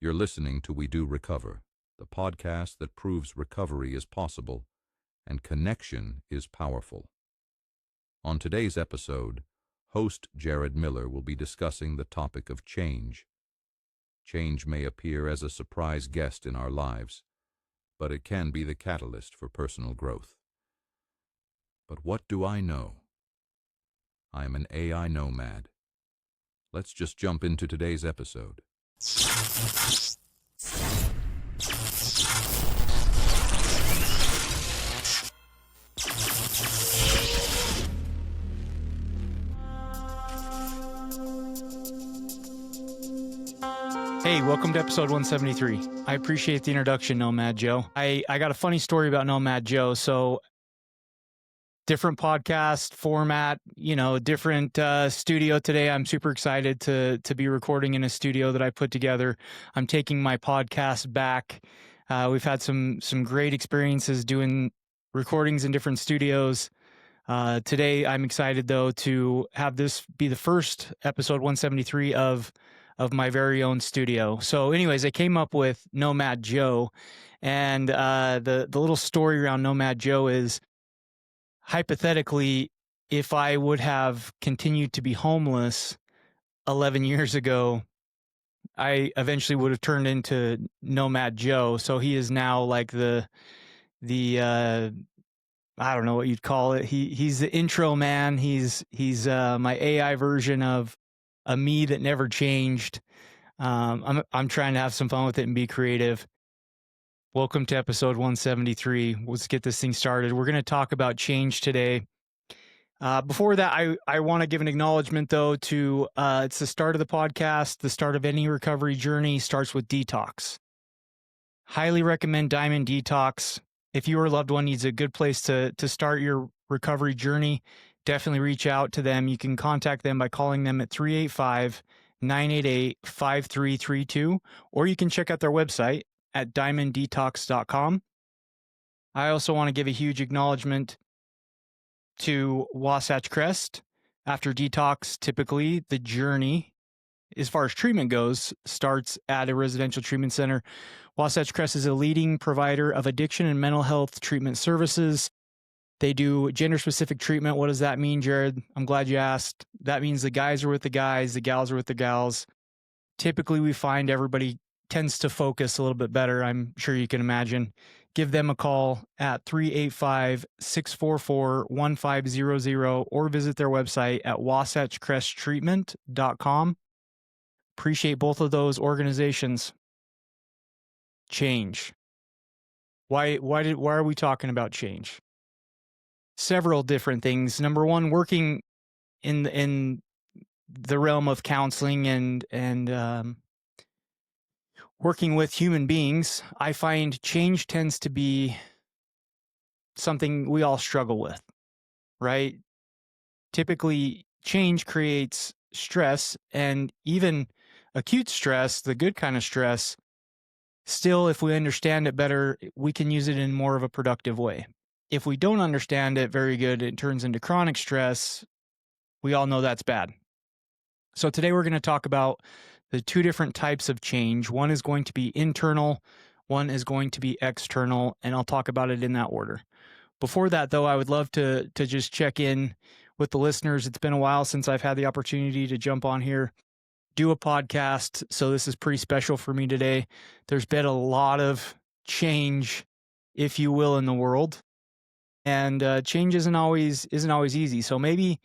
You're listening to We Do Recover, the podcast that proves recovery is possible and connection is powerful. On today's episode, host Jared Miller will be discussing the topic of change. Change may appear as a surprise guest in our lives, but it can be the catalyst for personal growth. But what do I know? I am an AI nomad. Let's just jump into today's episode. Hey, welcome to episode 173. I appreciate the introduction, Nomad Joe. I got a funny story about Nomad Joe. So different podcast format, different studio today. I'm super excited to be recording in a studio that I put together. I'm taking my podcast back. We've had some great experiences doing recordings in different studios. Today, I'm excited, though, to have this be the first episode 173 of my very own studio. So anyways, I came up with Nomad Joe, and the little story around Nomad Joe is, hypothetically, if I would have continued to be homeless 11 years ago, I eventually would have turned into Nomad Joe. So he is now like the I don't know what you'd call it. He's the intro man. He's my AI version of a me that never changed. I'm trying to have some fun with it and be creative. Welcome to episode 173. Let's get this thing started. We're going to talk about change today. Before that, I want to give an acknowledgement, though, to it's the start of the podcast. The start of any recovery journey starts with detox. Highly recommend Diamond Detox. If your loved one needs a good place to start your recovery journey, definitely reach out to them. You can contact them by calling them at 385-988-5332, or you can check out their website at diamonddetox.com. I also want to give a huge acknowledgement to Wasatch Crest. After detox, typically the journey, as far as treatment goes, starts at a residential treatment center. Wasatch Crest is a leading provider of addiction and mental health treatment services. They do gender-specific treatment. What does that mean, Jared? I'm glad you asked. That means the guys are with the guys, the gals are with the gals. Typically, we find everybody tends to focus a little bit better. I'm sure you can imagine. Give them a call at 385-644-1500 or visit their website at wasatchcresttreatment.com. Appreciate both of those organizations. Change. Why are we talking about change? Several different things. Number one, working in the realm of counseling and working with human beings, I find change tends to be something we all struggle with, right? Typically, change creates stress, and even acute stress, the good kind of stress, still, if we understand it better, we can use it in more of a productive way. If we don't understand it very good, it turns into chronic stress. We all know that's bad. So today we're going to talk about the two different types of change. One is going to be internal, one is going to be external, and I'll talk about it in that order. Before that, though, I would love to just check in with the listeners. It's been a while since I've had the opportunity to jump on here, do a podcast, so this is pretty special for me today. There's been a lot of change, if you will, in the world, and change isn't always easy. So maybe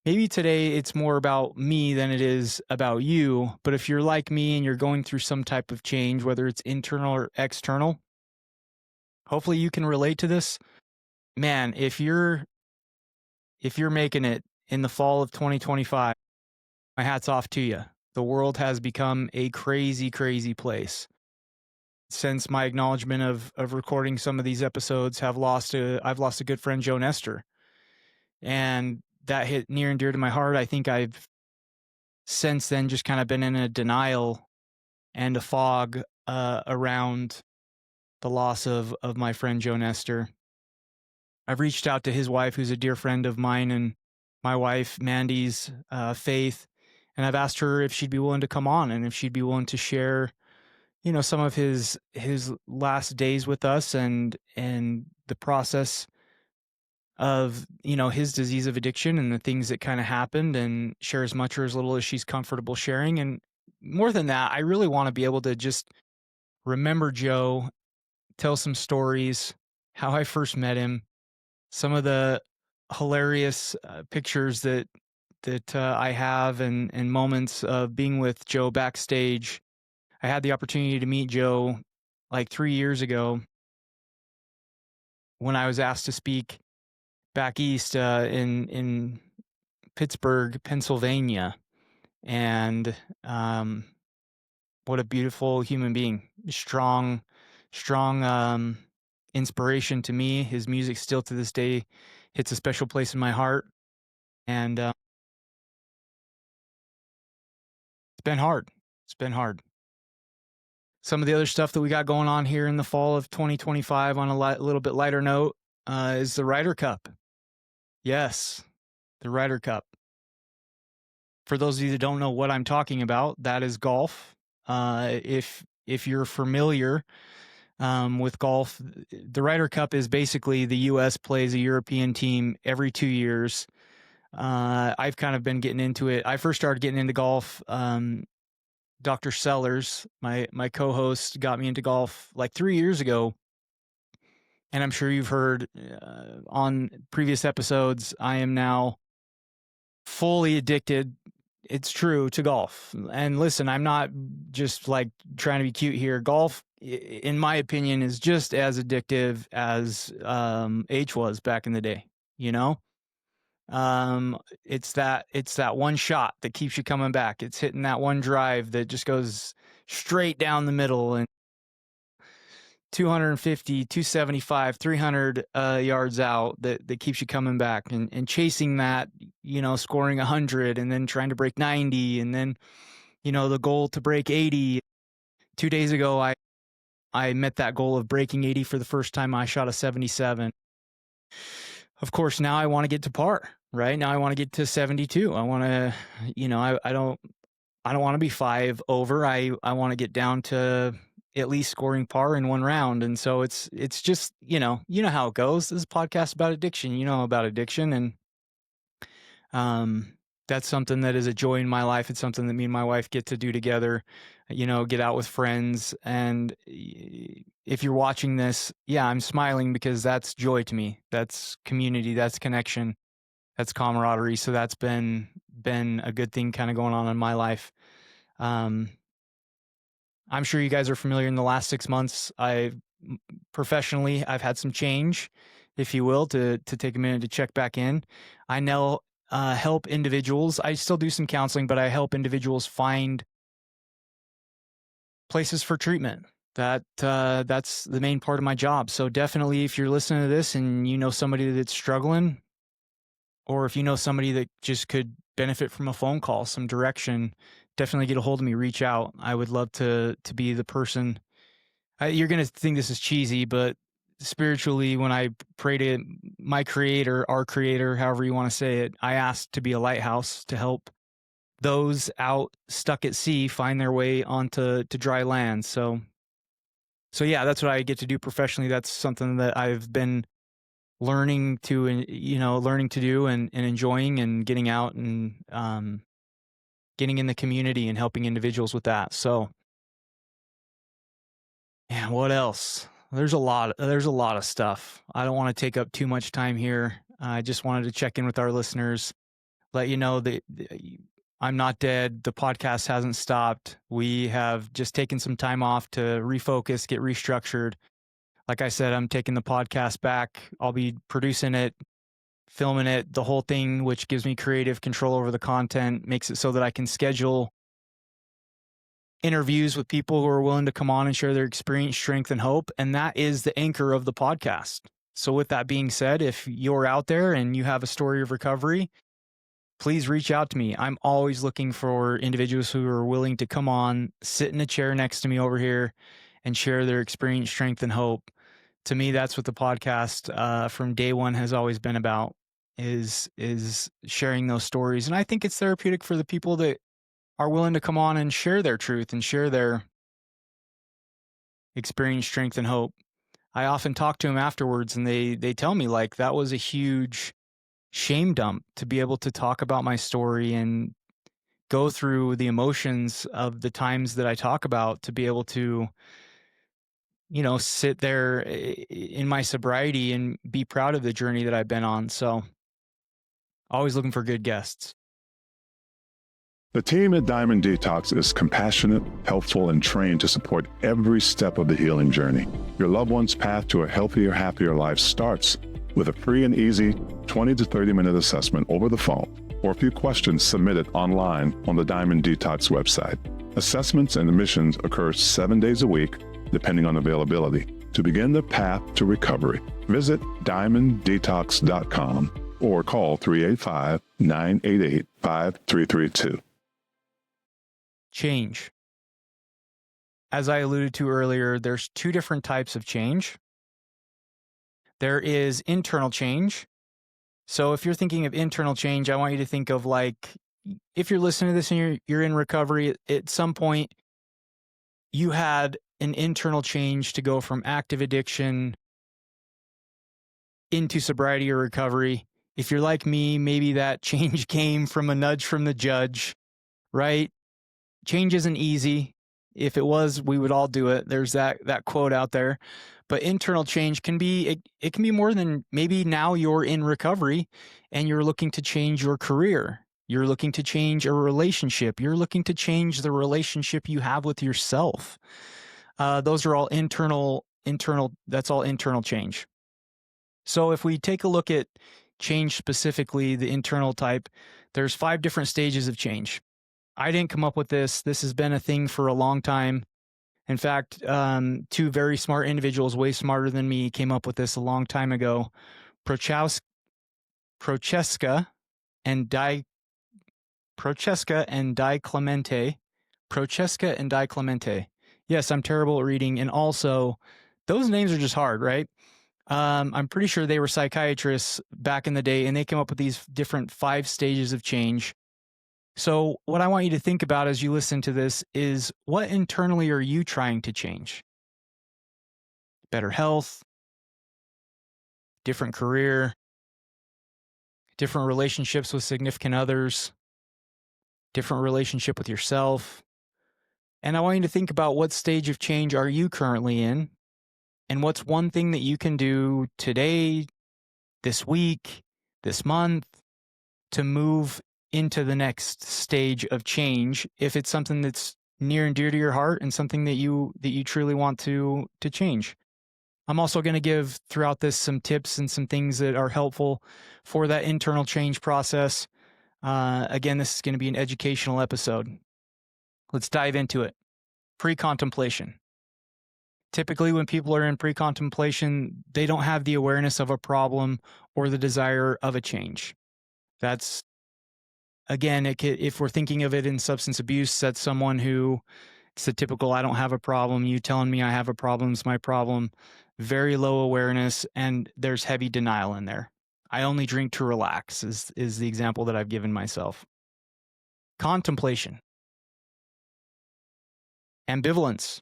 today it's more about me than it is about you. But if you're like me and you're going through some type of change, whether it's internal or external, hopefully you can relate to this. Man, if you're making it in the fall of 2025, my hat's off to you. The world has become a crazy, crazy place. Since my acknowledgement of recording some of these episodes, I've lost a good friend, Joe Nestor. And that hit near and dear to my heart. I think I've since then just kind of been in a denial and a fog around the loss of my friend Joe Nestor. I've reached out to his wife, who's a dear friend of mine, and my wife, Mandy's, Faith, and I've asked her if she'd be willing to come on and if she'd be willing to share some of his last days with us, and the process of his disease of addiction and the things that kind of happened, and share as much or as little as she's comfortable sharing. And more than that, I really want to be able to just remember Joe, tell some stories, how I first met him, some of the hilarious pictures that I have, and moments of being with Joe backstage. I had the opportunity to meet Joe like 3 years ago when I was asked to speak back east, in Pittsburgh, Pennsylvania. And what a beautiful human being. Strong inspiration to me. His music still to this day hits a special place in my heart. And it's been hard. It's been hard. Some of the other stuff that we got going on here in the fall of 2025 on a little bit lighter note is the Ryder Cup. Yes, the Ryder Cup. For those of you that don't know what I'm talking about, that is golf. If you're familiar with golf, the Ryder Cup is basically the U.S. plays a European team every 2 years. I've kind of been getting into it. I first started getting into golf. Dr. Sellers, my co-host, got me into golf like 3 years ago. And I'm sure you've heard on previous episodes, I am now fully addicted. It's true, to golf. And listen, I'm not just like trying to be cute here. Golf, in my opinion, is just as addictive as H was back in the day. You know, it's that one shot that keeps you coming back. It's hitting that one drive that just goes straight down the middle, and 250, 275, 300 yards out that keeps you coming back, and chasing that, scoring 100 and then trying to break 90, and then, the goal to break 80. 2 days ago, I met that goal of breaking 80 for the first time. I shot a 77. Of course, now I want to get to par, right? Now I want to get to 72. I want to, I don't want to be 5 over. I want to get down to at least scoring par in one round. And so it's just, how it goes. This is a podcast about addiction, about addiction. And that's something that is a joy in my life. It's something that me and my wife get to do together, get out with friends. And if you're watching this, yeah, I'm smiling because that's joy to me. That's community, that's connection, that's camaraderie. So that's been a good thing kind of going on in my life. I'm sure you guys are familiar. In the last 6 months, professionally, I've had some change, if you will, to take a minute to check back in. I now help individuals. I still do some counseling, but I help individuals find places for treatment. That's the main part of my job. So definitely, if you're listening to this and you know somebody that's struggling, or if you know somebody that just could benefit from a phone call, some direction, definitely get a hold of me, reach out. I would love to be the person. You're going to think this is cheesy, but spiritually, when I pray to my creator, our creator, however you want to say it, I ask to be a lighthouse to help those out stuck at sea find their way onto dry land. So yeah, that's what I get to do professionally. That's something that I've been learning to do, and enjoying, and getting out and getting in the community and helping individuals with that. So, yeah, what else? There's a lot of stuff. I don't want to take up too much time here. I just wanted to check in with our listeners, let you know that I'm not dead. The podcast hasn't stopped. We have just taken some time off to refocus, get restructured. Like I said, I'm taking the podcast back. I'll be producing it, filming it, the whole thing, which gives me creative control over the content, makes it so that I can schedule interviews with people who are willing to come on and share their experience, strength, and hope. And that is the anchor of the podcast. So with that being said, if you're out there and you have a story of recovery, please reach out to me. I'm always looking for individuals who are willing to come on, sit in a chair next to me over here, and share their experience, strength, and hope. To me, that's what the podcast from day one has always been about, is sharing those stories. And I think it's therapeutic for the people that are willing to come on and share their truth and share their experience strength and hope. I often talk to them afterwards, and they tell me like that was a huge shame dump to be able to talk about my story and go through the emotions of the times that I talk about, to be able to, sit there in my sobriety and be proud of the journey that I've been on. So always looking for good guests. The team at Diamond Detox is compassionate, helpful, and trained to support every step of the healing journey. Your loved one's path to a healthier, happier life starts with a free and easy 20 to 30-minute assessment over the phone or a few questions submitted online on the Diamond Detox website. Assessments and admissions occur 7 days a week, depending on availability. To begin the path to recovery, visit diamonddetox.com or call 385-988-5332. Change. As I alluded to earlier, there's two different types of change. There is internal change. So if you're thinking of internal change, I want you to think of like, if you're listening to this and you're in recovery, at some point you had an internal change to go from active addiction into sobriety or recovery. If you're like me, maybe that change came from a nudge from the judge, right? Change isn't easy. If it was, we would all do it. There's that quote out there. But internal change can be, it can be more than maybe now you're in recovery and you're looking to change your career. You're looking to change a relationship. You're looking to change the relationship you have with yourself. Those are all internal, that's all internal change. So if we take a look at change specifically, the internal type, there's 5 different stages of change. I didn't come up with this. This has been a thing for a long time. In fact, 2 very smart individuals, way smarter than me, came up with this a long time ago. Prochaska and Di Clemente. Prochaska and Di Clemente. Yes, I'm terrible at reading. And also, those names are just hard, right? I'm pretty sure they were psychiatrists back in the day, and they came up with these different 5 stages of change. So what I want you to think about as you listen to this is, what internally are you trying to change? Better health, different career, different relationships with significant others, different relationship with yourself. And I want you to think about, what stage of change are you currently in? And what's one thing that you can do today, this week, this month, to move into the next stage of change, if it's something that's near and dear to your heart and something that you truly want to change. I'm also going to give throughout this some tips and some things that are helpful for that internal change process. Again, this is going to be an educational episode. Let's dive into it. Pre-contemplation. Typically, when people are in pre-contemplation, they don't have the awareness of a problem or the desire of a change. That's, again, if we're thinking of it in substance abuse, that's someone who, it's the typical, I don't have a problem, you telling me I have a problem is my problem. Very low awareness, and there's heavy denial in there. I only drink to relax is the example that I've given myself. Contemplation. Ambivalence.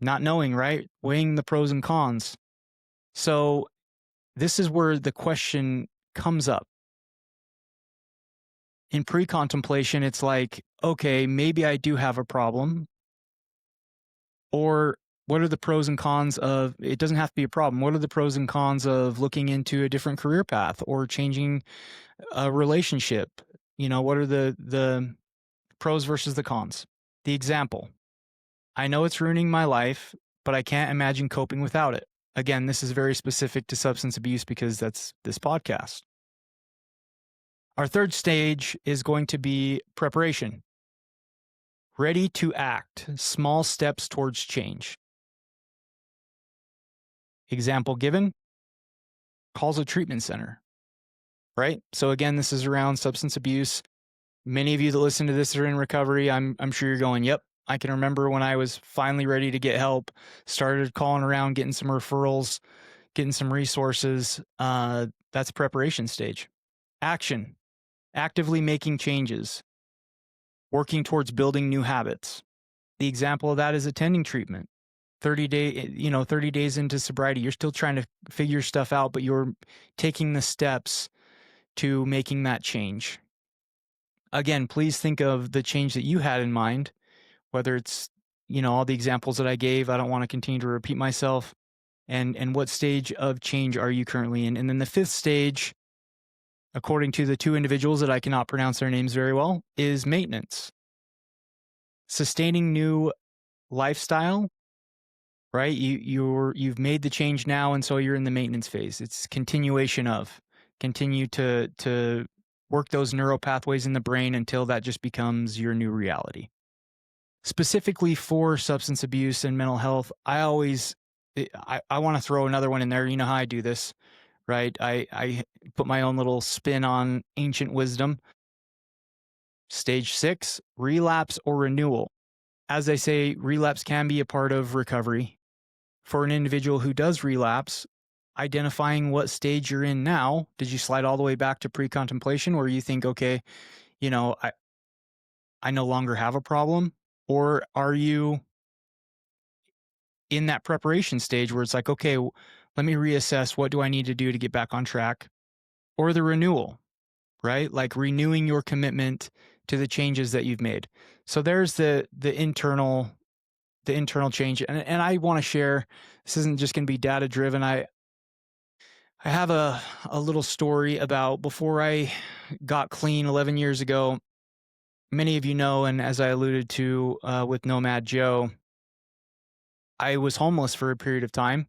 Not knowing, right? Weighing the pros and cons. So this is where the question comes up. In pre-contemplation, it's like, okay, maybe I do have a problem. Or what are the pros and cons of, it doesn't have to be a problem. What are the pros and cons of looking into a different career path or changing a relationship? What are the pros versus the cons? The example. I know it's ruining my life, but I can't imagine coping without it. Again, this is very specific to substance abuse because that's this podcast. Our third stage is going to be preparation. Ready to act, small steps towards change. Example given, calls a treatment center, right? So again, this is around substance abuse. Many of you that listen to this are in recovery. I'm sure you're going, yep, I can remember when I was finally ready to get help, started calling around, getting some referrals, getting some resources. That's preparation stage. Action, actively making changes, working towards building new habits. The example of that is attending treatment. 30 days into sobriety, you're still trying to figure stuff out, but you're taking the steps to making that change. Again, please think of the change that you had in mind, whether it's, all the examples that I gave. I don't want to continue to repeat myself. And what stage of change are you currently in? And then the fifth stage, according to the two individuals that I cannot pronounce their names very well, is maintenance. Sustaining new lifestyle, right? You've made the change now, and so you're in the maintenance phase. It's continuation of. Continue to work those neural pathways in the brain until that just becomes your new reality. Specifically for substance abuse and mental health, I want to throw another one in there. You know how I do this, right? I put my own little spin on ancient wisdom. Stage 6, relapse or renewal. As I say, relapse can be a part of recovery. For an individual who does relapse, identifying what stage you're in now. Did you slide all the way back to pre-contemplation where you think, okay, I no longer have a problem? Or are you in that preparation stage where it's like, okay, let me reassess, what do I need to do to get back on track? Or the renewal, right? Like renewing your commitment to the changes that you've made. So there's the internal change. And I want to share, this isn't just going to be data driven. I have a little story about before I got clean 11 years ago. Many of you know, and as I alluded to with Nomad Joe, I was homeless for a period of time.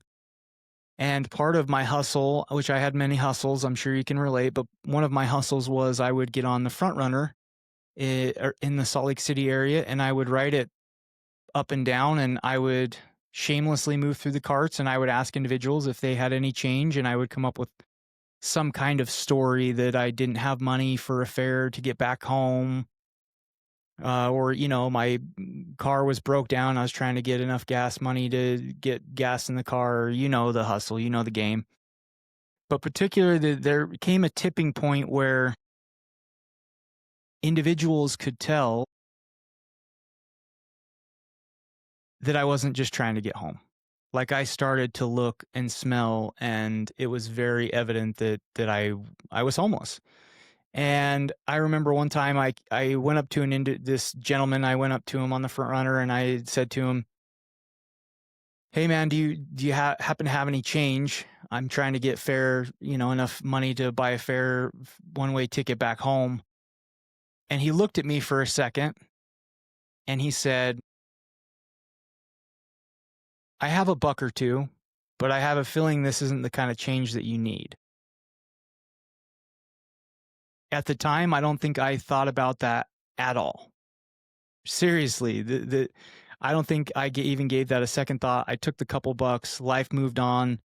And part of my hustle, which I had many hustles, I'm sure you can relate, but one of my hustles was I would get on the front runner in the Salt Lake City area, and I would ride it up and down, and I would shamelessly move through the carts, and I would ask individuals if they had any change, and I would come up with some kind of story that I didn't have money for a fare to get back home, or my car was broke down. I was trying to get enough gas money to get gas in the car. The hustle, the game. But particularly, there came a tipping point where individuals could tell that I wasn't just trying to get home. Like I started to look and smell, and it was very evident that I was homeless. And I remember one time I went up to this gentleman. I went up to him on the front runner, and I said to him, "Hey man, do you happen to have any change? I'm trying to get fare, enough money to buy a fare one-way ticket back home." And he looked at me for a second, and he said, "I have a buck or two, but I have a feeling this isn't the kind of change that you need." At the time, I don't think I thought about that at all. Seriously, I don't think I even gave that a second thought. I took the couple bucks, life moved on.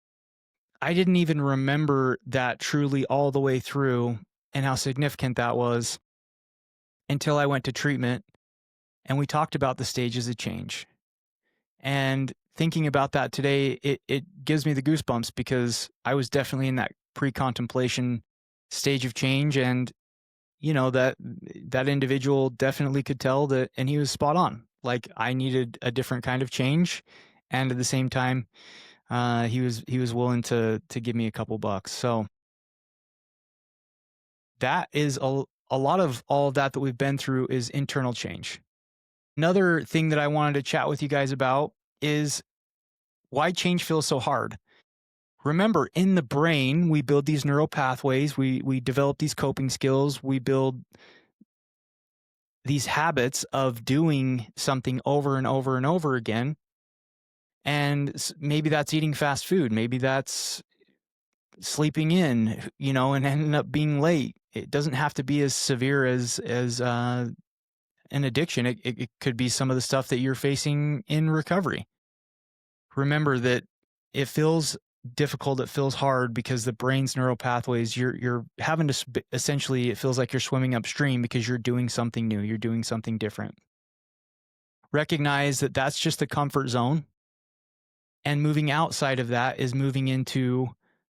I didn't even remember that truly all the way through and how significant that was until I went to treatment and we talked about the stages of change. And thinking about that today, it gives me the goosebumps because I was definitely in that pre-contemplation stage of change, and that individual definitely could tell that, and he was spot on. Like I needed a different kind of change, and at the same time, he was willing to give me a couple bucks. So that is a lot of all of that we've been through is internal change. Another thing that I wanted to chat with you guys about is why change feels so hard. Remember, in the brain, we build these neural pathways, we develop these coping skills, we build these habits of doing something over and over and over again. And maybe that's eating fast food, maybe that's sleeping in, and ending up being late. It doesn't have to be as severe as an addiction. It could be some of the stuff that you're facing in recovery. Remember that it feels difficult, it feels hard because the brain's neural pathways, you're having to essentially, it feels like you're swimming upstream because you're doing something new, you're doing something different. Recognize that that's just the comfort zone, and moving outside of that is moving into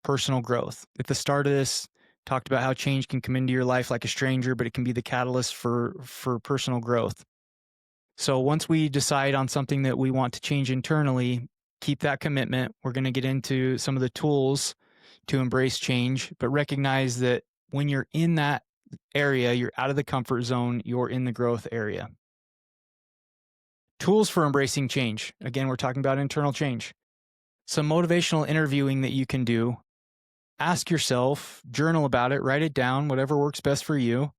personal growth. At the start of this, talked about how change can come into your life like a stranger, but it can be the catalyst for personal growth. So once we decide on something that we want to change internally, keep that commitment. We're going to get into some of the tools to embrace change, but recognize that when you're in that area, you're out of the comfort zone, you're in the growth area. Tools for embracing change. Again, we're talking about internal change. Some motivational interviewing that you can do. Ask yourself, journal about it, write it down, whatever works best for you.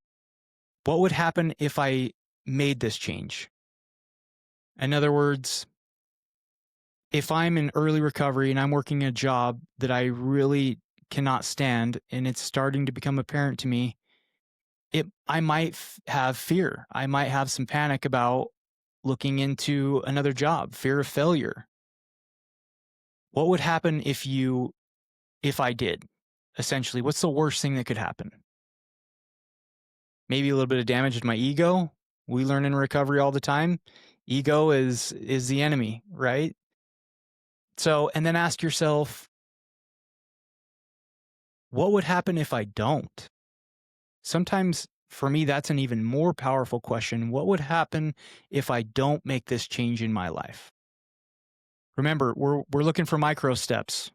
What would happen if I made this change? In other words, if I'm in early recovery and I'm working a job that I really cannot stand and it's starting to become apparent to me, I might have fear. I might have some panic about looking into another job, fear of failure. What would happen if I did? Essentially, what's the worst thing that could happen? Maybe a little bit of damage to my ego. We learn in recovery all the time. Ego is the enemy, right? So, and then ask yourself, what would happen if I don't? Sometimes for me, that's an even more powerful question. What would happen if I don't make this change in my life? Remember, we're looking for micro steps,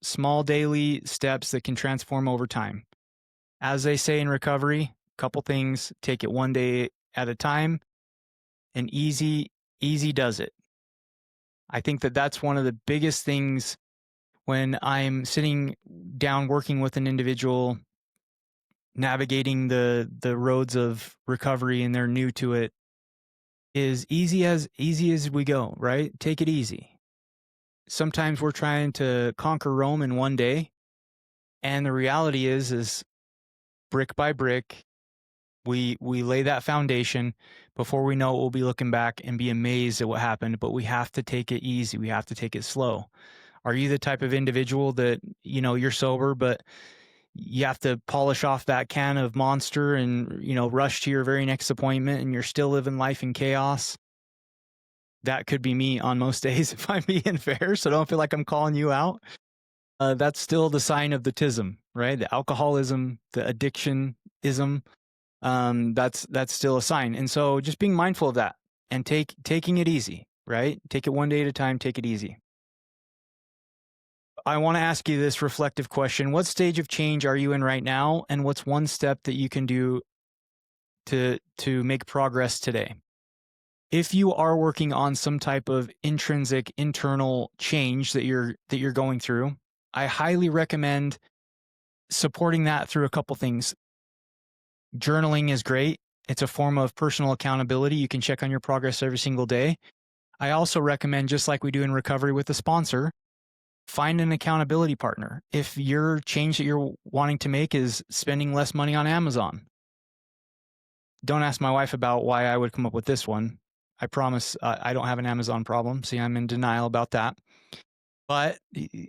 small daily steps that can transform over time. As they say in recovery, a couple things, take it one day at a time, and easy does it. I think that that's one of the biggest things when I'm sitting down working with an individual, navigating the roads of recovery and they're new to it, is easy as we go, right? Take it easy. Sometimes we're trying to conquer Rome in one day, and the reality is brick by brick, we lay that foundation. Before we know it, we'll be looking back and be amazed at what happened, but we have to take it easy. We have to take it slow. Are you the type of individual that, you're sober, but you have to polish off that can of Monster and, rush to your very next appointment and you're still living life in chaos? That could be me on most days if I'm being fair, so don't feel like I'm calling you out. That's still the sign of the tism, right? The alcoholism, the addiction-ism, that's still a sign. And so just being mindful of that and taking it easy, right? Take it one day at a time, take it easy. I want to ask you this reflective question. What stage of change are you in right now? And what's one step that you can do to make progress today? If you are working on some type of intrinsic internal change that you're going through, I highly recommend supporting that through a couple things. Journaling is great. It's a form of personal accountability. You can check on your progress every single day. I also recommend, just like we do in recovery with a sponsor, find an accountability partner. If your change that you're wanting to make is spending less money on Amazon, don't ask my wife about why I would come up with this one. I promise I don't have an Amazon problem. See, I'm in denial about that. But,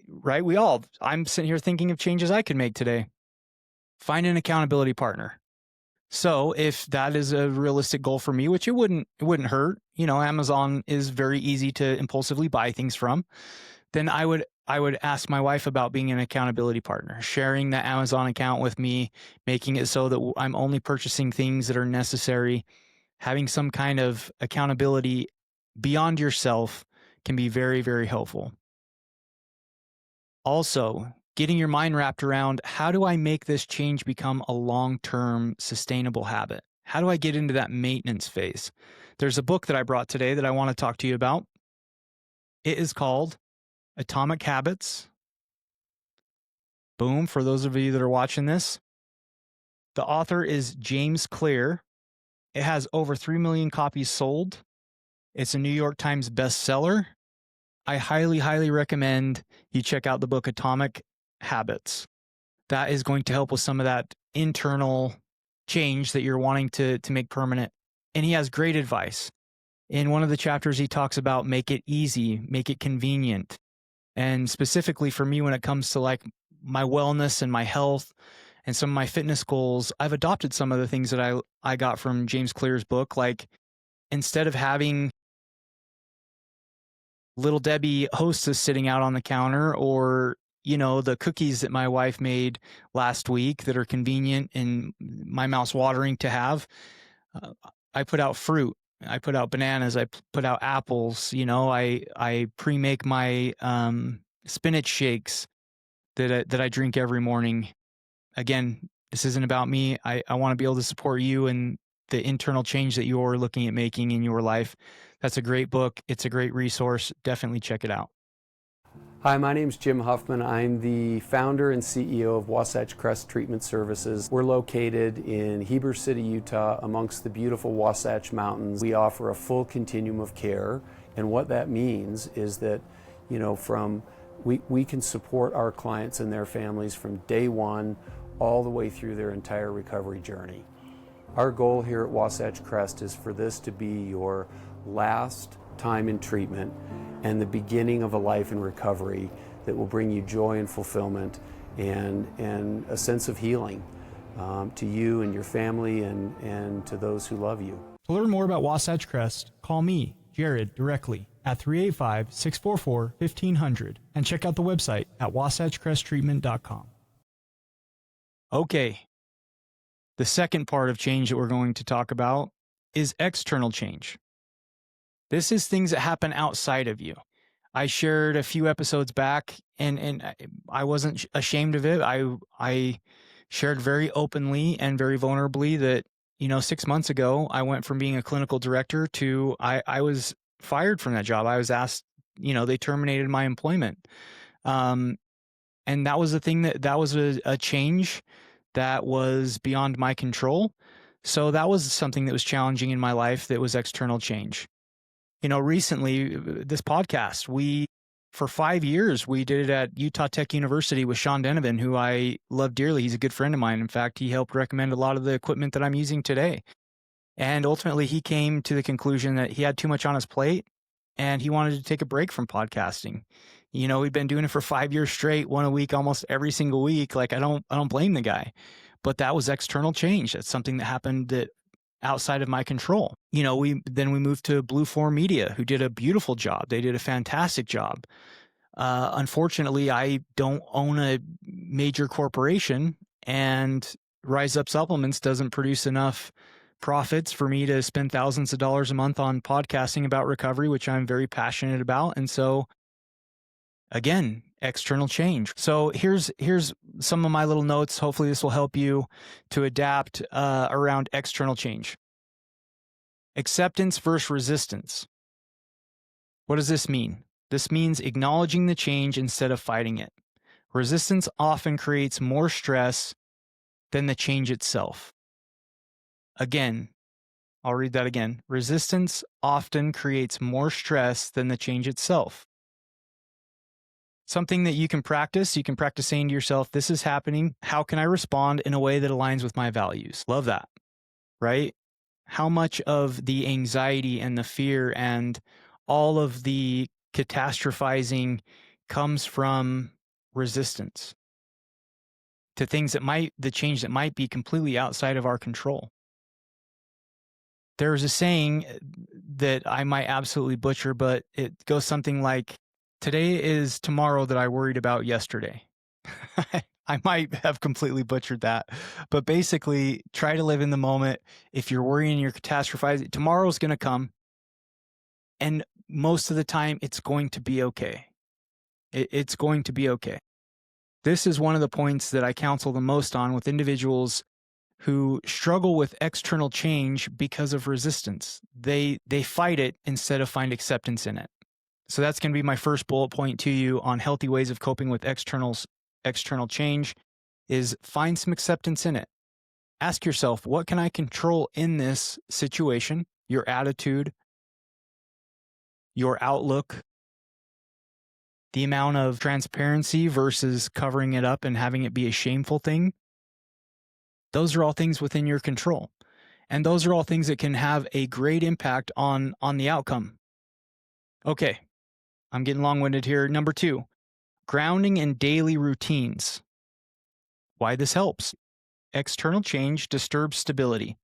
right, I'm sitting here thinking of changes I could make today. Find an accountability partner. So if that is a realistic goal for me, which it wouldn't hurt, Amazon is very easy to impulsively buy things from, then I would ask my wife about being an accountability partner, sharing the Amazon account with me, making it so that I'm only purchasing things that are necessary. Having some kind of accountability beyond yourself can be very, very helpful. Also, getting your mind wrapped around, how do I make this change become a long-term sustainable habit? How do I get into that maintenance phase? There's a book that I brought today that I want to talk to you about. It is called Atomic Habits. Boom, for those of you that are watching this. The author is James Clear. It has over 3 million copies sold. It's a New York Times bestseller. I highly, highly recommend you check out the book Atomic Habits. That is going to help with some of that internal change that you're wanting to make permanent. And he has great advice. In one of the chapters, he talks about make it easy, make it convenient. And specifically for me, when it comes to like my wellness and my health and some of my fitness goals, I've adopted some of the things that I got from James Clear's book. Like, instead of having Little Debbie Hostess sitting out on the counter, or, the cookies that my wife made last week that are convenient and my mouth's watering to have, I put out fruit I put out bananas. I put out apples. I pre-make my spinach shakes that I drink every morning. Again, this isn't about me. I want to be able to support you and the internal change that you're looking at making in your life. That's a great book. It's a great resource. Definitely check it out. Hi, my name's Jim Huffman. I'm the founder and CEO of Wasatch Crest Treatment Services. We're located in Heber City, Utah, amongst the beautiful Wasatch Mountains. We offer a full continuum of care, and what that means is that, we can support our clients and their families from day one all the way through their entire recovery journey. Our goal here at Wasatch Crest is for this to be your last time in treatment and the beginning of a life in recovery that will bring you joy and fulfillment and a sense of healing to you and your family and to those who love you. To learn more about Wasatch Crest, call me, Jared, directly at 385-644-1500 and check out the website at wasatchcresttreatment.com. Okay. The second part of change that we're going to talk about is external change. This is things that happen outside of you. I shared a few episodes back, and I wasn't ashamed of it. I shared very openly and very vulnerably that, 6 months ago, I went from being a clinical director to I was fired from that job. I was asked, they terminated my employment. And that was the thing that was a change that was beyond my control. So that was something that was challenging in my life. That was external change. Recently, this podcast, for 5 years, we did it at Utah Tech University with Sean Denovan, who I love dearly. He's a good friend of mine. In fact, he helped recommend a lot of the equipment that I'm using today. And ultimately, he came to the conclusion that he had too much on his plate and he wanted to take a break from podcasting. We'd been doing it for 5 years straight, one a week, almost every single week. Like, I don't blame the guy, but that was external change. That's something that happened that outside of my control. We moved to Blue Form Media, who did a beautiful job. They did a fantastic job. Unfortunately, I don't own a major corporation, and Rise Up Supplements doesn't produce enough profits for me to spend thousands of dollars a month on podcasting about recovery, which I'm very passionate about. And so, again, external change. So here's some of my little notes. Hopefully this will help you to adapt around external change. Acceptance versus resistance. What does this mean? This means acknowledging the change instead of fighting it. Resistance often creates more stress than the change itself. Again, I'll read that again. Resistance often creates more stress than the change itself. Something that you can practice saying to yourself, this is happening. How can I respond in a way that aligns with my values? Love that, right? How much of the anxiety and the fear and all of the catastrophizing comes from resistance to things the change that might be completely outside of our control. There's a saying that I might absolutely butcher, but it goes something like, today is tomorrow that I worried about yesterday. I might have completely butchered that, but basically try to live in the moment. If you're worrying, you're catastrophizing, tomorrow's going to come. And most of the time it's going to be okay. It's going to be okay. This is one of the points that I counsel the most on with individuals who struggle with external change because of resistance. They fight it instead of find acceptance in it. So that's going to be my first bullet point to you on healthy ways of coping with external change is find some acceptance in it. Ask yourself, what can I control in this situation? Your attitude, your outlook, the amount of transparency versus covering it up and having it be a shameful thing. Those are all things within your control. And those are all things that can have a great impact on the outcome. Okay, I'm getting long-winded here. Number 2, grounding in daily routines. Why this helps. External change disturbs stability.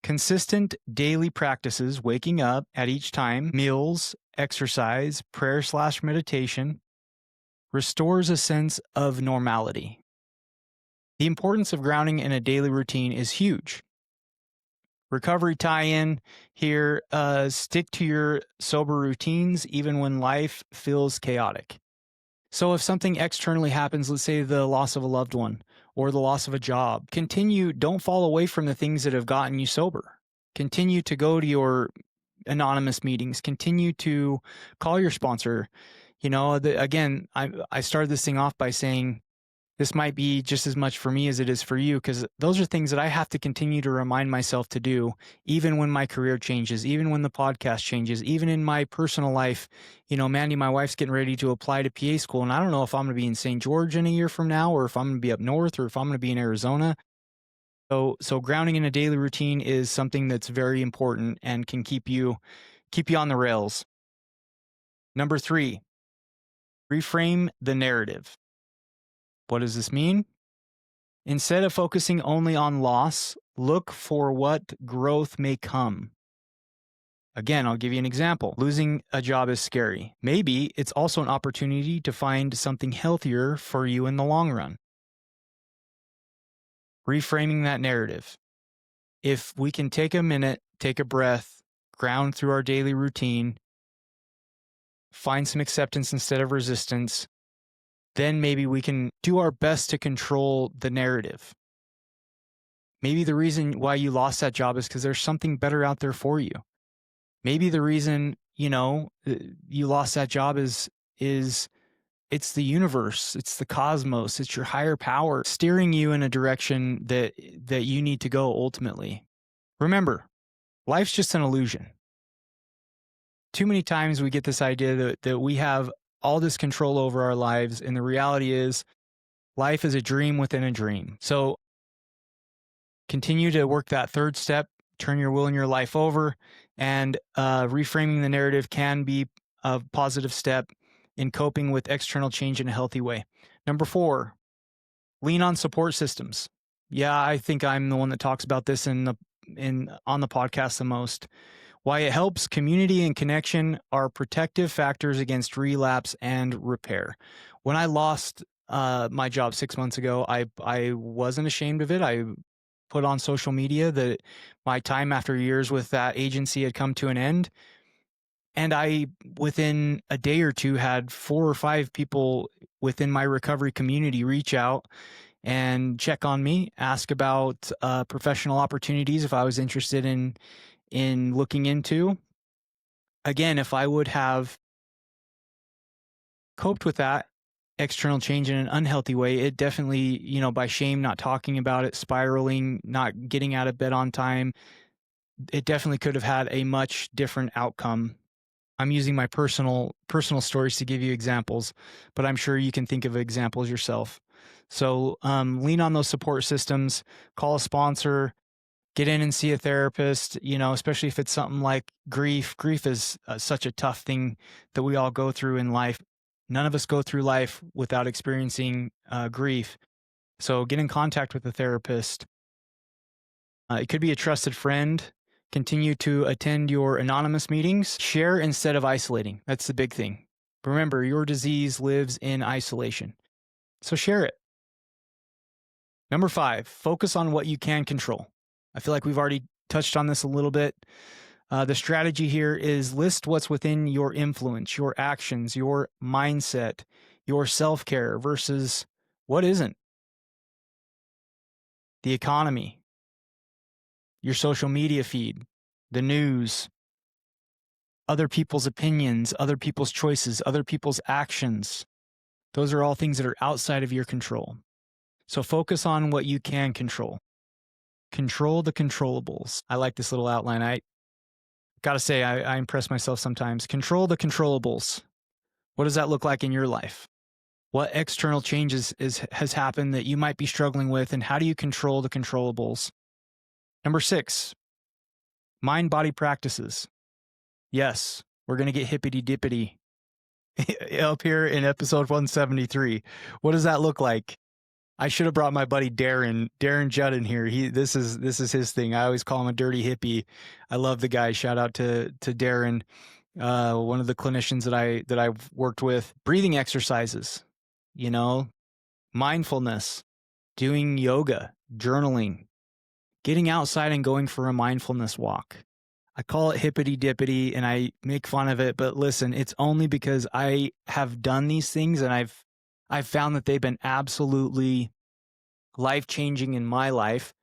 Consistent daily practices, waking up at each time, meals, exercise, prayer/meditation, restores a sense of normality. The importance of grounding in a daily routine is huge. Recovery tie-in here, stick to your sober routines even when life feels chaotic. So if something externally happens, let's say the loss of a loved one or the loss of a job, don't fall away from the things that have gotten you sober. Continue to go to your anonymous meetings, continue to call your sponsor. Again, I started this thing off by saying, this might be just as much for me as it is for you, because those are things that I have to continue to remind myself to do, even when my career changes, even when the podcast changes, even in my personal life. Mandy, my wife's getting ready to apply to PA school, and I don't know if I'm going to be in St. George in a year from now, or if I'm going to be up north, or if I'm going to be in Arizona. So grounding in a daily routine is something that's very important and can keep you on the rails. Number 3, reframe the narrative. What does this mean? Instead of focusing only on loss, look for what growth may come. Again, I'll give you an example. Losing a job is scary. Maybe it's also an opportunity to find something healthier for you in the long run. Reframing that narrative. If we can take a minute, take a breath, ground through our daily routine, find some acceptance instead of resistance, then maybe we can do our best to control the narrative. Maybe the reason why you lost that job is because there's something better out there for you. Maybe the reason, you lost that job is it's the universe, it's the cosmos, it's your higher power steering you in a direction that you need to go ultimately. Remember, life's just an illusion. Too many times we get this idea that we have all this control over our lives, and the reality is life is a dream within a dream. So continue to work that third step, turn your will and your life over, and reframing the narrative can be a positive step in coping with external change in a healthy way. Number 4, lean on support systems. Yeah, I think I'm the one that talks about this on the podcast the most. Why it helps: community and connection are protective factors against relapse and repair. When I lost my job 6 months ago, I wasn't ashamed of it. I put on social media that my time after years with that agency had come to an end. And I, within a day or two, had 4 or 5 people within my recovery community reach out and check on me, ask about professional opportunities if I was interested in looking into. Again, if I would have coped with that external change in an unhealthy way, it definitely, by shame, not talking about it, spiraling, not getting out of bed on time, it definitely could have had a much different outcome. I'm using my personal stories to give you examples, but I'm sure you can think of examples yourself. So lean on those support systems, call a sponsor, get in and see a therapist, especially if it's something like grief. Grief is such a tough thing that we all go through in life. None of us go through life without experiencing grief. So get in contact with a therapist. It could be a trusted friend. Continue to attend your anonymous meetings. Share instead of isolating. That's the big thing. Remember, your disease lives in isolation. So share it. Number 5, focus on what you can control. I feel like we've already touched on this a little bit. The strategy here is list what's within your influence, your actions, your mindset, your self-care versus what isn't. The economy, your social media feed, the news, other people's opinions, other people's choices, other people's actions. Those are all things that are outside of your control. So focus on what you can control. Control the controllables. I like this little outline. I gotta say, I impress myself sometimes. Control the controllables. What does that look like in your life? What external changes has happened that you might be struggling with, and how do you control the controllables? Number 6, mind-body practices. Yes, we're going to get hippity-dippity up here in episode 173. What does that look like? I should have brought my buddy Darren Judd in here. This is his thing. I always call him a dirty hippie. I love the guy. Shout out to Darren, one of the clinicians that I've worked with. Breathing exercises, mindfulness, doing yoga, journaling, getting outside and going for a mindfulness walk. I call it hippity dippity and I make fun of it, but listen, it's only because I have done these things and I've found that they've been absolutely life-changing in my life.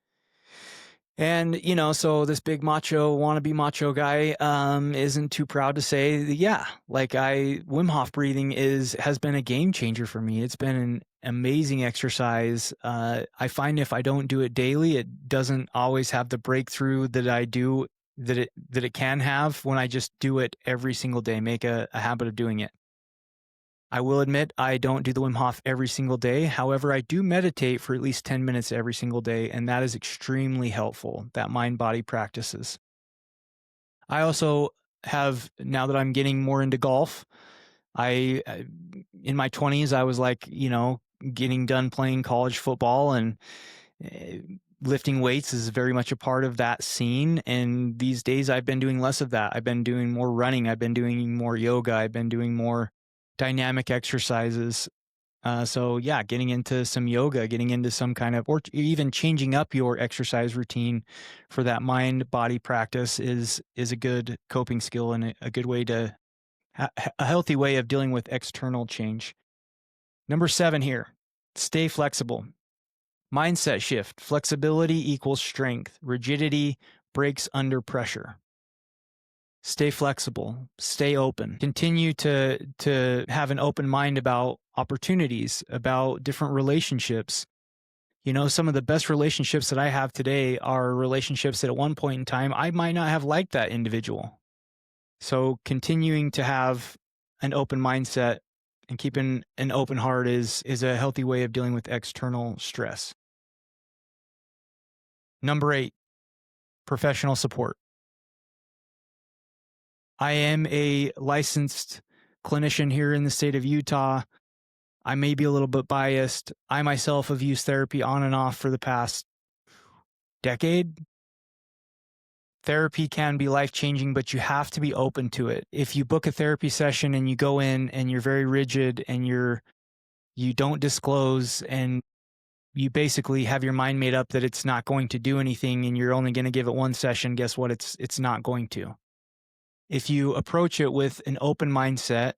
And, so this big wannabe macho guy isn't too proud to say that, yeah, Wim Hof breathing has been a game changer for me. It's been an amazing exercise. I find if I don't do it daily, it doesn't always have the breakthrough that I do, that it can have when I just do it every single day, make a habit of doing it. I will admit I don't do the Wim Hof every single day. However, I do meditate for at least 10 minutes every single day, and that is extremely helpful, that mind-body practices. I also have, now that I'm getting more into golf, in my 20s, I was getting done playing college football, and lifting weights is very much a part of that scene. And these days I've been doing less of that. I've been doing more running. I've been doing more yoga. I've been doing more dynamic exercises. So yeah, getting into some yoga, getting into some kind of, or even changing up your exercise routine for that mind body practice is a good coping skill and a good way to, a healthy way of dealing with external change. Number 7 here, stay flexible. Mindset shift. Flexibility equals strength. Rigidity breaks under pressure. Stay flexible. Stay open. Continue to have an open mind about opportunities, about different relationships. Some of the best relationships that I have today are relationships that at one point in time I might not have liked that individual. So continuing to have an open mindset and keeping an open heart is a healthy way of dealing with external stress. Number 8, professional support. I am a licensed clinician here in the state of Utah. I may be a little bit biased. I myself have used therapy on and off for the past decade. Therapy can be life-changing, but you have to be open to it. If you book a therapy session and you go in and you're very rigid and you don't disclose and you basically have your mind made up that it's not going to do anything and you're only going to give it one session, guess what? It's not going to. If you approach it with an open mindset,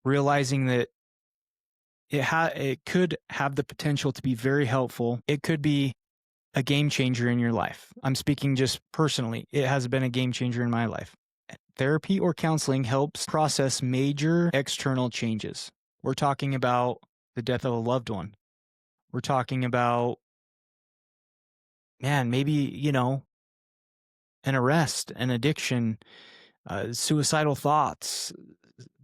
realizing that it could have the potential to be very helpful, it could be a game changer in your life. I'm speaking just personally. It has been a game changer in my life. Therapy or counseling helps process major external changes. We're talking about the death of a loved one. We're talking about, maybe, an arrest, an addiction, suicidal thoughts,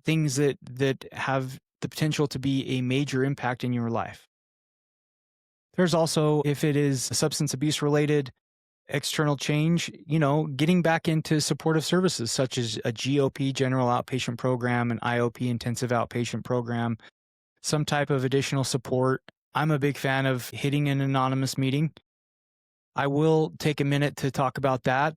things that have the potential to be a major impact in your life. There's also, if it is substance abuse related, external change, getting back into supportive services such as a GOP, general outpatient program, an IOP, intensive outpatient program, some type of additional support. I'm a big fan of hitting an anonymous meeting. I will take a minute to talk about that.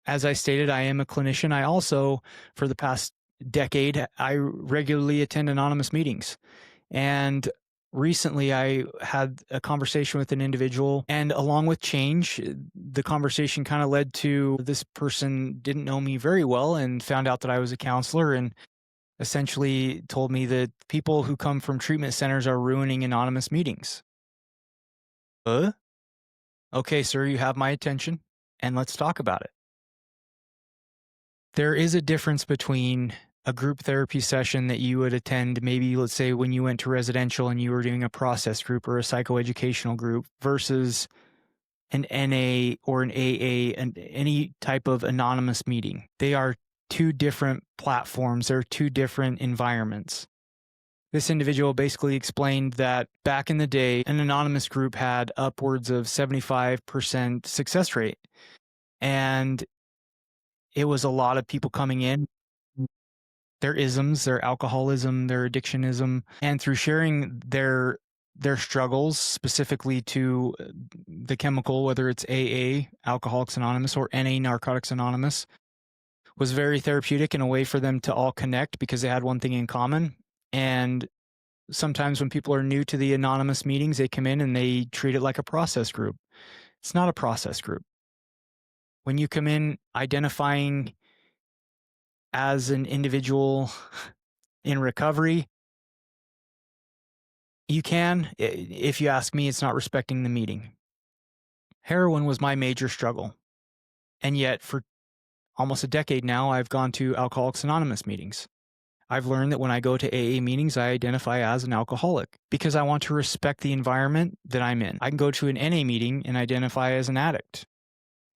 As I stated, I am a clinician. I also, for the past decade, I regularly attend anonymous meetings. And recently I had a conversation with an individual, and along with change, the conversation kind of led to this person didn't know me very well and found out that I was a counselor and essentially told me that people who come from treatment centers are ruining anonymous meetings. Okay, sir, you have my attention, and let's talk about it. There is a difference between a group therapy session that you would attend, maybe let's say when you went to residential and you were doing a process group or a psychoeducational group, versus an NA or an AA and any type of anonymous meeting. They are two different platforms. They're two different environments. This individual basically explained that back in the day, an anonymous group had upwards of 75% success rate. And it was a lot of people coming in, their isms, their alcoholism, their addictionism, and through sharing their struggles specifically to the chemical, whether it's AA, Alcoholics Anonymous, or NA, Narcotics Anonymous, was very therapeutic and a way for them to all connect because they had one thing in common. And sometimes when people are new to the anonymous meetings, they come in and they treat it like a process group. It's not a process group. When you come in identifying as an individual in recovery, you can. If you ask me, it's not respecting the meeting. Heroin was my major struggle. And yet for almost a decade now, I've gone to Alcoholics Anonymous meetings. I've learned that when I go to AA meetings, I identify as an alcoholic because I want to respect the environment that I'm in. I can go to an NA meeting and identify as an addict.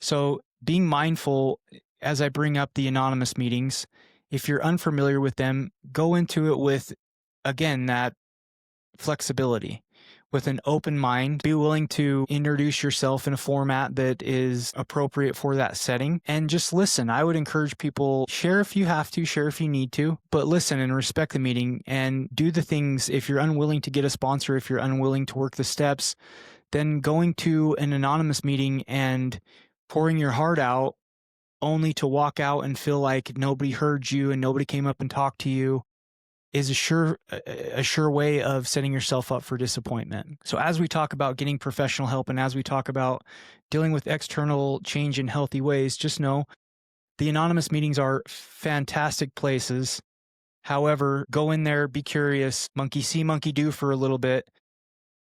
So being mindful as I bring up the anonymous meetings, if you're unfamiliar with them, go into it with, again, that flexibility, with an open mind. Be willing to introduce yourself in a format that is appropriate for that setting and just listen. I would encourage people, share if you have to, share if you need to, but listen and respect the meeting and do the things. If you're unwilling to get a sponsor, if you're unwilling to work the steps, then going to an anonymous meeting and pouring your heart out only to walk out and feel like nobody heard you and nobody came up and talked to you is a sure way of setting yourself up for disappointment. So as we talk about getting professional help and as we talk about dealing with external change in healthy ways, just know the anonymous meetings are fantastic places. However, go in there, be curious, monkey see, monkey do for a little bit.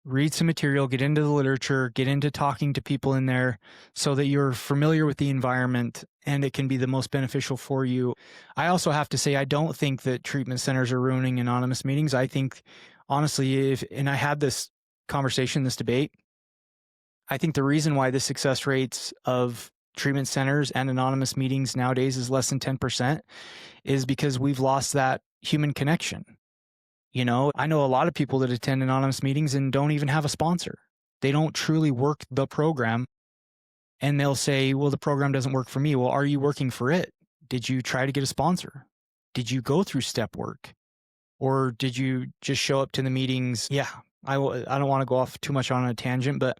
Read some material, get into the literature, get into talking to people in there so that you're familiar with the environment and it can be the most beneficial for you. I also have to say, I don't think that treatment centers are ruining anonymous meetings. I think, honestly, and I had this conversation, this debate, I think the reason why the success rates of treatment centers and anonymous meetings nowadays is less than 10% is because we've lost that human connection. You know, I know a lot of people that attend anonymous meetings and don't even have a sponsor. They don't truly work the program. And they'll say, well, the program doesn't work for me. Well, are you working for it? Did you try to get a sponsor? Did you go through step work? Or did you just show up to the meetings? Yeah, I don't want to go off too much on a tangent, but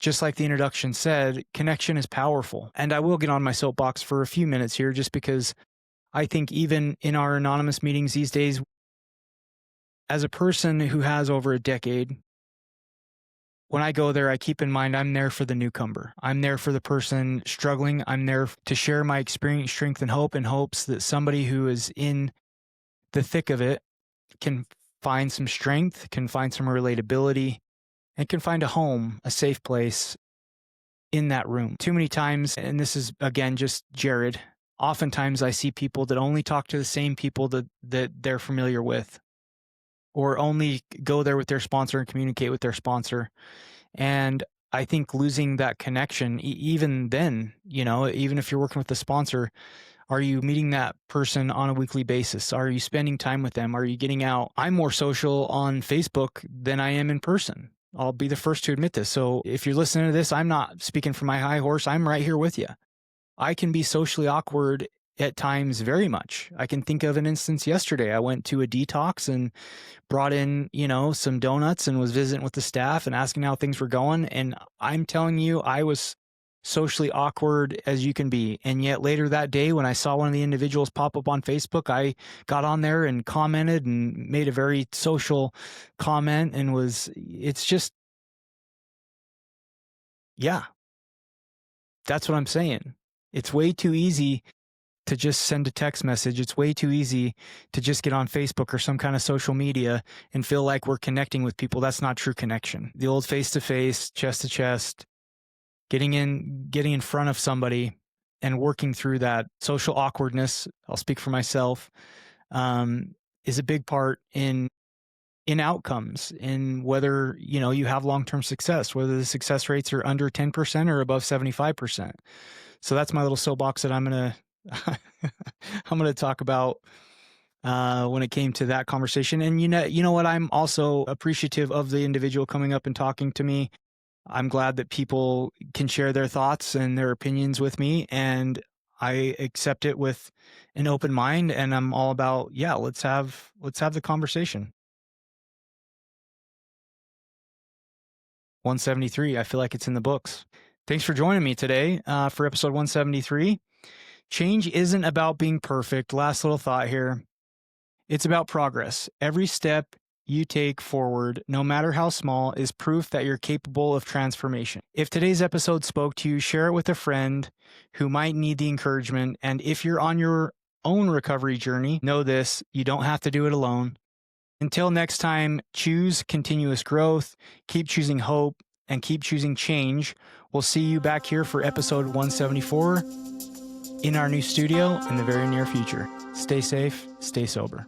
just like the introduction said, connection is powerful. And I will get on my soapbox for a few minutes here just because I think even in our anonymous meetings these days, as a person who has over a decade, when I go there, I keep in mind I'm there for the newcomer. I'm there for the person struggling. I'm there to share my experience, strength, and hope in hopes that somebody who is in the thick of it can find some strength, can find some relatability, and can find a home, a safe place in that room. Too many times, and this is, again, just Jared, oftentimes I see people that only talk to the same people that they're familiar with, or only go there with their sponsor and communicate with their sponsor. And I think losing that connection, even then, you know, even if you're working with a sponsor, are you meeting that person on a weekly basis? Are you spending time with them? Are you getting out? I'm more social on Facebook than I am in person. I'll be the first to admit this. So if you're listening to this, I'm not speaking from my high horse. I'm right here with you. I can be socially awkward at times very much. I can think of an instance yesterday. I went to a detox and brought in, you know, some donuts and was visiting with the staff and asking how things were going. And I'm telling you, I was socially awkward as you can be. And yet later that day, when I saw one of the individuals pop up on Facebook, I got on there and commented and made a very social comment and it's just, yeah, that's what I'm saying. It's way too easy to just send a text message. It's way too easy to just get on Facebook or some kind of social media and feel like we're connecting with people. That's not true connection. The old face-to-face, chest-to-chest, getting in front of somebody and working through that social awkwardness, I'll speak for myself, is a big part in outcomes, in whether, you know, you have long-term success, whether the success rates are under 10% or above 75%. So that's my little soapbox that I'm going to talk about when it came to that conversation. And you know what? I'm also appreciative of the individual coming up and talking to me. I'm glad that people can share their thoughts and their opinions with me, and I accept it with an open mind. And I'm all about, yeah, let's have the conversation. 173. I feel like it's in the books. Thanks for joining me today for episode 173. Change isn't about being perfect. Last little thought here. It's about progress. Every step you take forward, no matter how small, is proof that you're capable of transformation. If today's episode spoke to you, share it with a friend who might need the encouragement. And if you're on your own recovery journey, know this, you don't have to do it alone. Until next time, choose continuous growth, keep choosing hope, and keep choosing change. We'll see you back here for episode 174 in our new studio in the very near future. Stay safe, stay sober.